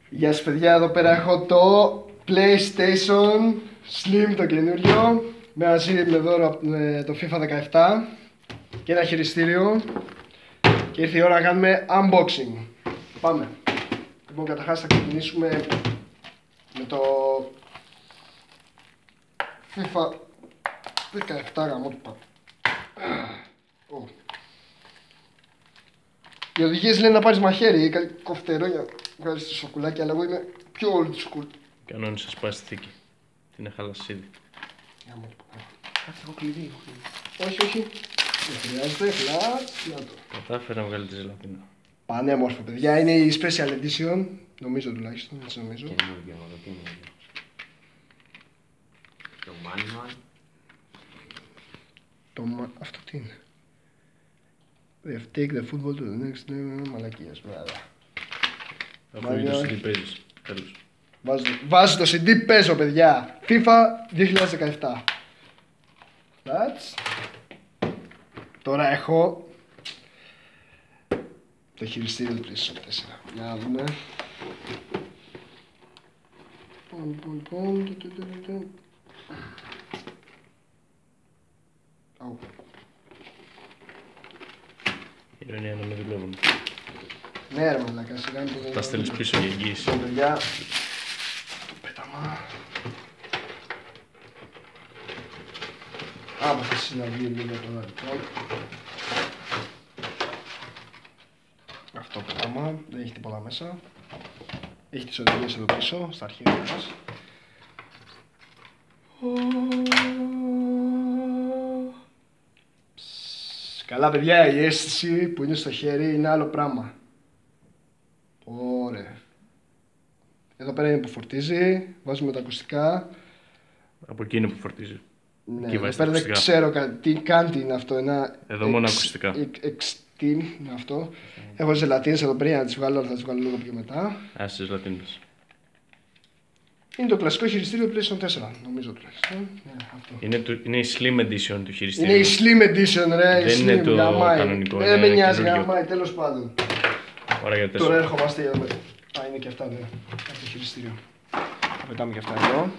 Γεια σας παιδιά, εδώ πέρα έχω το PlayStation Slim το καινούριο μαζί με δώρο το FIFA 17 και ένα χειριστήριο και ήρθε η ώρα να κάνουμε unboxing. Πάμε. Λοιπόν, καταρχάς θα ξεκινήσουμε με το FIFA 17 γαμό του πάντα. Οι οδηγίες λένε να πάρεις μαχαίρι ή κάτι κοφτερό για να βγάλεις το σοκουλάκι, αλλά εγώ είμαι πιο old school. Κανόνισα σπάσει στη θήκη. Την χαλασίδι. Κάτσε, έχω κλειδί. Όχι, όχι. Δεν χρειάζεται, φλατ. Κατάφερα να βγάλει τη ζελατίνα. Πανέμορφο, παιδιά. Είναι η Special Edition. Νομίζω τουλάχιστον, έτσι νομίζω. Το manual. Αυτό τι είναι? They have taken the football to the next level. Μαλακίες, βέβαια. Αφού είναι το CD παίζεις. Τέλος. Βάζω το CD, παίζω, παιδιά. FIFA 2017. Τώρα έχω το χειριστήριο του PlayStation 4. Για να δούμε. Ηρωνία να μην δουλεύουν. Ναι ρε μαλάκα, σιγά μην το Τα στέλνεις πίσω για εγγύηση. παιδιά, το πέταμα. Άμα θα συναντήσει λίγο τώρα λοιπόν. Αυτό το πέταμα, δεν έχει τίποτα μέσα. Έχει τις οδηγίες εδώ πίσω, στα αρχεία μας. Καλά παιδιά, η αίσθηση που είναι στο χέρι είναι άλλο πράγμα. Ωραία. Εδώ πέρα είναι που φορτίζει, βάζουμε τα ακουστικά. Από εκεί είναι που φορτίζει. Ναι, εκεί εδώ πέρα δεν ξέρω τι είναι αυτό. Εδώ μόνο ακουστικά. Εξτίν είναι αυτό. Έχω ζελατίνες εδώ πέρα για να τις βγάλω, αλλά θα τις βγάλω λίγο πιο μετά. Άσε τις ζελατίνες. Είναι το κλασικό χειριστήριο του PlayStation 4, νομίζω τουλάχιστον. Είναι η Slim Edition του χειριστήριου. Είναι η Slim Edition, ρε. Δεν είναι το κανονικό. Δεν με νοιάζει, γαμάει, τέλος πάντων. Ωραία για Τώρα έρχομαστε εδώ. Α, είναι και αυτά, ναι. Αυτό το χειριστήριο. Θα πετάμε και αυτά εδώ.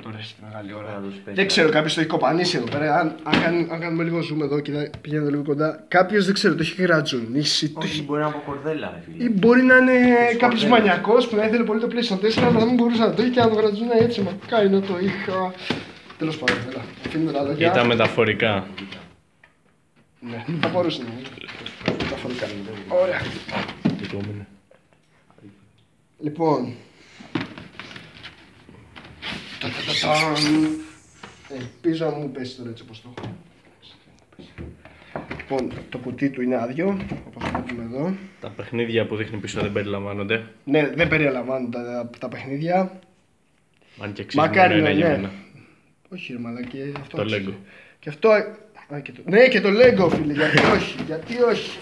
Τώρα έχει τη μεγάλη ώρα. Δεν ξέρω, κάποιος το έχει κοπανίσει εδώ πέρα. Αν κάνουμε λίγο zoom εδώ και πηγαίνουμε λίγο κοντά, κάποιος δεν ξέρω, το έχει γρατζουνίσει. Όχι, μπορεί να είναι από κορδέλα, ρε φίλε. Ή μπορεί να είναι κάποιος μανιακός που να ήθελε πολύ το PlayStation 4, αλλά δεν μπορούσε να το έχει και να το γρατζουνάει έτσι. Μακάρι να το είχα. Τέλος πάντων, έλα. Αφήνουμε τα λόγια. Ήταν μεταφορικά. Ναι, θα μπορούσε να είναι. Μεταφορικά. Ωραία. Λοιπόν. Ελπίζω να μου πέσει τώρα έτσι όπως το έχω. Λοιπόν, το κουτί του είναι άδειο, όπως βλέπουμε εδώ. Τα παιχνίδια που δείχνει πίσω δεν περιλαμβάνονται. Ναι, δεν περιλαμβάνονται τα παιχνίδια. Αν και αξίζει μόνο ένα για μένα. Όχι ρε μαλακή, αυτό το Lego. Και αυτό... Ναι, και το Lego φίλε, γιατί όχι, γιατί όχι.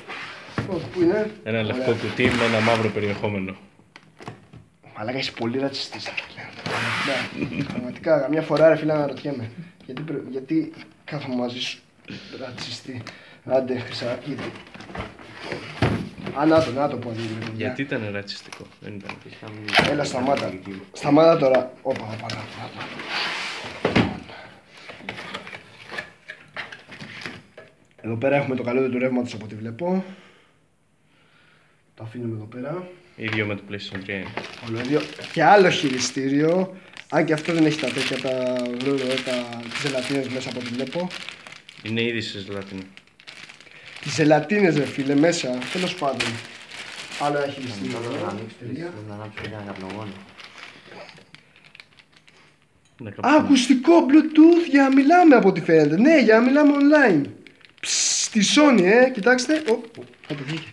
Πού είναι? Ένα λευκό κουτί με ένα μαύρο περιεχόμενο. Μαλάκα είσαι πολύ ρατσιστής. Πραγματικά, καμιά φορά ρε φίλε αναρωτιέμαι. Γιατί κάθομαι μαζί σου ρατσιστή. Άντε χρυσακίδι. Να το πω λίγο. Γιατί ήταν ρατσιστικό, δεν ήταν. Έλα σταμάτα. Σταμάτα τώρα. Όπα. Εδώ πέρα έχουμε το καλώδιο του ρεύματος από ό,τι βλέπω. Το αφήνουμε εδώ πέρα. Ίδιο με το PlayStation 3 είναι. Ολόιδιο. Και άλλο χειριστήριο. Αν και αυτό δεν έχει τα τέτοια, τις ζελατίνες μέσα από ό,τι βλέπω. Είναι ήδη σε ζελατίνα. Τις ζελατίνες ρε φίλε μέσα, τέλος πάντων. Άλλο ένα χειριστήριο. Να ανάψω ένα καπνογόνο. Α, ακουστικό Bluetooth για να μιλάμε από ό,τι φαίνεται. Ναι, για να μιλάμε online. Στη Sony, κοιτάξτε. Θα το βγήκε.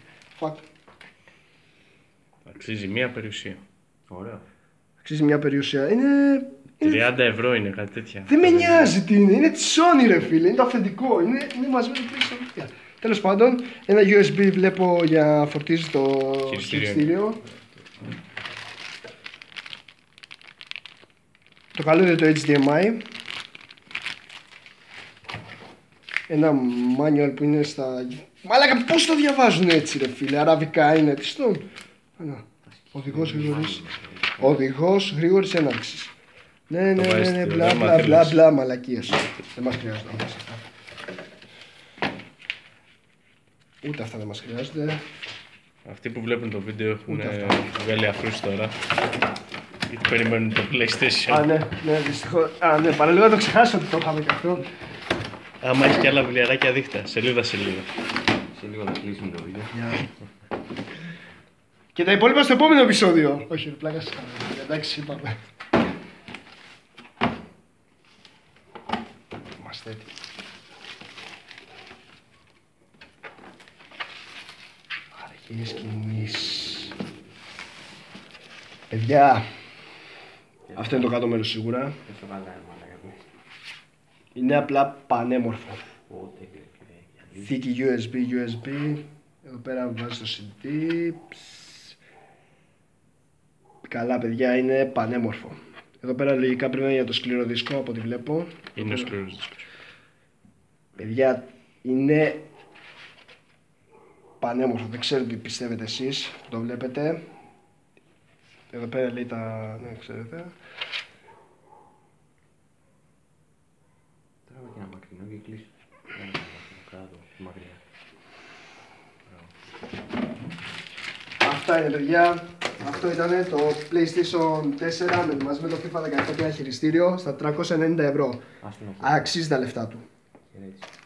Αξίζει μία περιουσία. Ωραία. Αξίζει μια περιουσία. Είναι... 30 ευρώ είναι κάτι τέτοια. Δεν με νοιάζει τι είναι. Είναι τη Sony ρε φίλε. Είναι το αυθεντικό. Είναι μαζί με το PlayStation 3. Τέλος πάντων, ένα USB βλέπω για να φορτίζει το χειριστήριο. Το καλό είναι το HDMI. Ένα manual που είναι στα... Μαλάκα πώς το διαβάζουν έτσι ρε φίλε, αραβικά είναι, τι στον... Οδηγός γρήγορης έναρξης. Ναι, Το βάζεις ναι, στη μπλα γραμμά, μπλα μπλα τέλος. μπλα, μαλακίες. Δεν μας χρειάζεται όμως αυτά. Ούτε αυτά δεν μας χρειάζεται. Αυτοί που βλέπουν το βίντεο έχουν Ούτε αυτά. βγάλει αφρούς τώρα. Γιατί περιμένουν το PlayStation. Α, ναι, ναι, δυστυχώς. Α, ναι, παραλίγο να το ξεχάσω ότι το είχαμε και αυτό. Άμα έχει και άλλα βιβλιαράκια δείχτα, σελίδα. Σε λίγο να κλείσουμε το βίντεο. Και τα υπόλοιπα στο επόμενο επεισόδιο. Όχι, ρε πλάκα. Εντάξει, είπαμε. Είμαστε έτοιμοι. Αργές κινήσεις. Παιδιά, αυτό είναι το κάτω μέρος σίγουρα. Δεν στο καλά, μαλάκα που. Είναι απλά πανέμορφο. Πότε γιατί. Θήκη USB. Εδώ πέρα βάζει το CD. Καλά παιδιά, είναι πανέμορφο. Εδώ πέρα λογικά πρέπει να είναι για το σκληρό δίσκο από ό,τι βλέπω. Είναι ο σκληρός δίσκος. Παιδιά, είναι πανέμορφο. Δεν ξέρω τι πιστεύετε εσείς που το βλέπετε. Εδώ πέρα λέει τα... ναι, ξέρετε. Τράβα και ένα μακρινό και κλείσω. Κάτω, μακριά. Αυτά είναι παιδιά. Αυτό ήταν το PlayStation 4 μαζί με το FIFA 17 και ένα χειριστήριο στα 390 ευρώ. Ας την Αξίζει τα λεφτά του. χαιρέτηση.